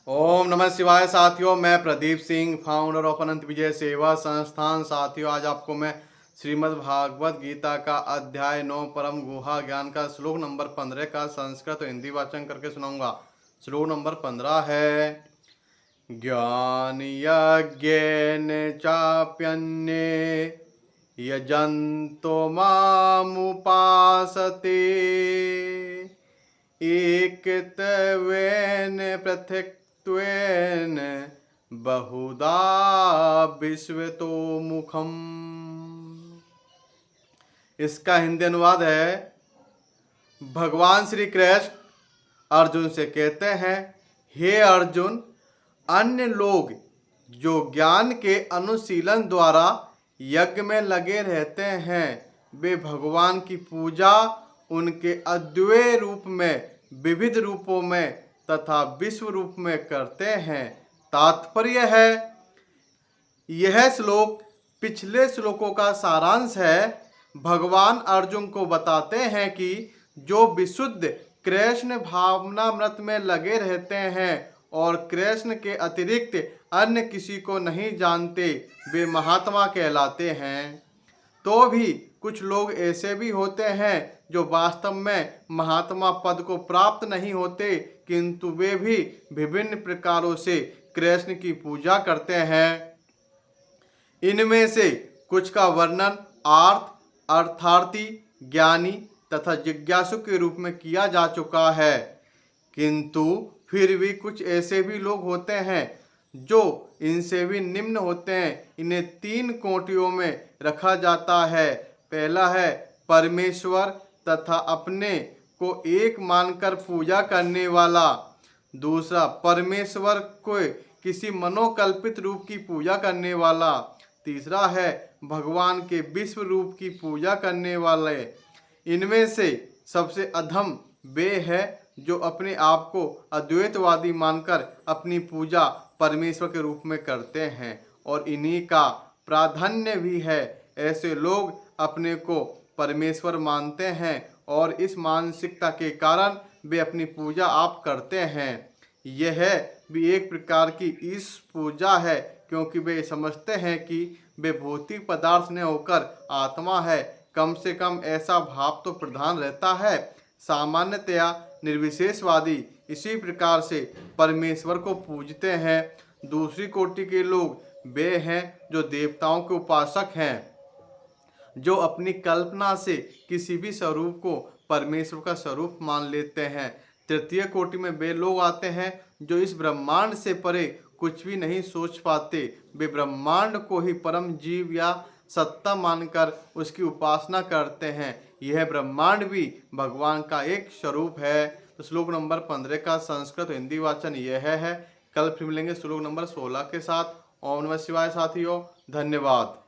ओम नमः शिवाय साथियों, मैं प्रदीप सिंह, फाउंडर ऑफ अनंत विजय सेवा संस्थान। साथियों, आज आपको मैं श्रीमद् भागवत गीता का अध्याय 9 परम गुहा ज्ञान का श्लोक नंबर 15 का संस्कृत और हिंदी वाचन करके सुनाऊंगा। श्लोक नंबर 15 है, ज्ञान यज्ञेन चाप्यन्ये यजन्तो मामुपासते एकत्वेन पृथक्त्वेन बहुधा विश्वतो मुखम। इसका हिंदी अनुवाद है, भगवान श्री कृष्ण अर्जुन से कहते हैं, हे अर्जुन, अन्य लोग जो ज्ञान के अनुशीलन द्वारा यज्ञ में लगे रहते हैं, वे भगवान की पूजा उनके अद्वैय रूप में, विविध रूपों में तथा विश्व रूप में करते हैं। तात्पर्य है, यह श्लोक पिछले श्लोकों का सारांश है। भगवान अर्जुन को बताते हैं कि जो विशुद्ध कृष्ण भावनामृत में लगे रहते हैं और कृष्ण के अतिरिक्त अन्य किसी को नहीं जानते, वे महात्मा कहलाते हैं। तो भी कुछ लोग ऐसे भी होते हैं जो वास्तव में महात्मा पद को प्राप्त नहीं होते, किंतु वे भी विभिन्न प्रकारों से कृष्ण की पूजा करते हैं। इनमें से कुछ का वर्णन अर्थार्थी, ज्ञानी तथा जिज्ञासु के रूप में किया जा चुका है, किंतु फिर भी कुछ ऐसे भी लोग होते हैं जो इनसे भी निम्न होते हैं। इन्हें 3 कोटियों में रखा जाता है। पहला है परमेश्वर तथा अपने को एक मानकर पूजा करने वाला। दूसरा, परमेश्वर को किसी मनोकल्पित रूप की पूजा करने वाला। तीसरा है भगवान के विश्व रूप की पूजा करने वाले। इनमें से सबसे अधम वे है जो अपने आप को अद्वैतवादी मानकर अपनी पूजा परमेश्वर के रूप में करते हैं, और इन्हीं का प्राधान्य भी है। ऐसे लोग अपने को परमेश्वर मानते हैं और इस मानसिकता के कारण वे अपनी पूजा आप करते हैं। यह भी एक प्रकार की इस पूजा है, क्योंकि वे समझते हैं कि वे भौतिक पदार्थ न होकर आत्मा है। कम से कम ऐसा भाव तो प्रधान रहता है। सामान्यतया निर्विशेषवादी इसी प्रकार से परमेश्वर को पूजते हैं। दूसरी कोटि के लोग वे हैं जो देवताओं के उपासक हैं, जो अपनी कल्पना से किसी भी स्वरूप को परमेश्वर का स्वरूप मान लेते हैं। तृतीय कोटि में वे लोग आते हैं जो इस ब्रह्मांड से परे कुछ भी नहीं सोच पाते। वे ब्रह्मांड को ही परम जीव या सत्ता मानकर उसकी उपासना करते हैं। यह ब्रह्मांड भी भगवान का एक स्वरूप है। तो श्लोक नंबर 15 का संस्कृत हिंदी वाचन यह है। कल फिर मिलेंगे श्लोक नंबर 16 के साथ। ओम नमः शिवाय साथियों, धन्यवाद।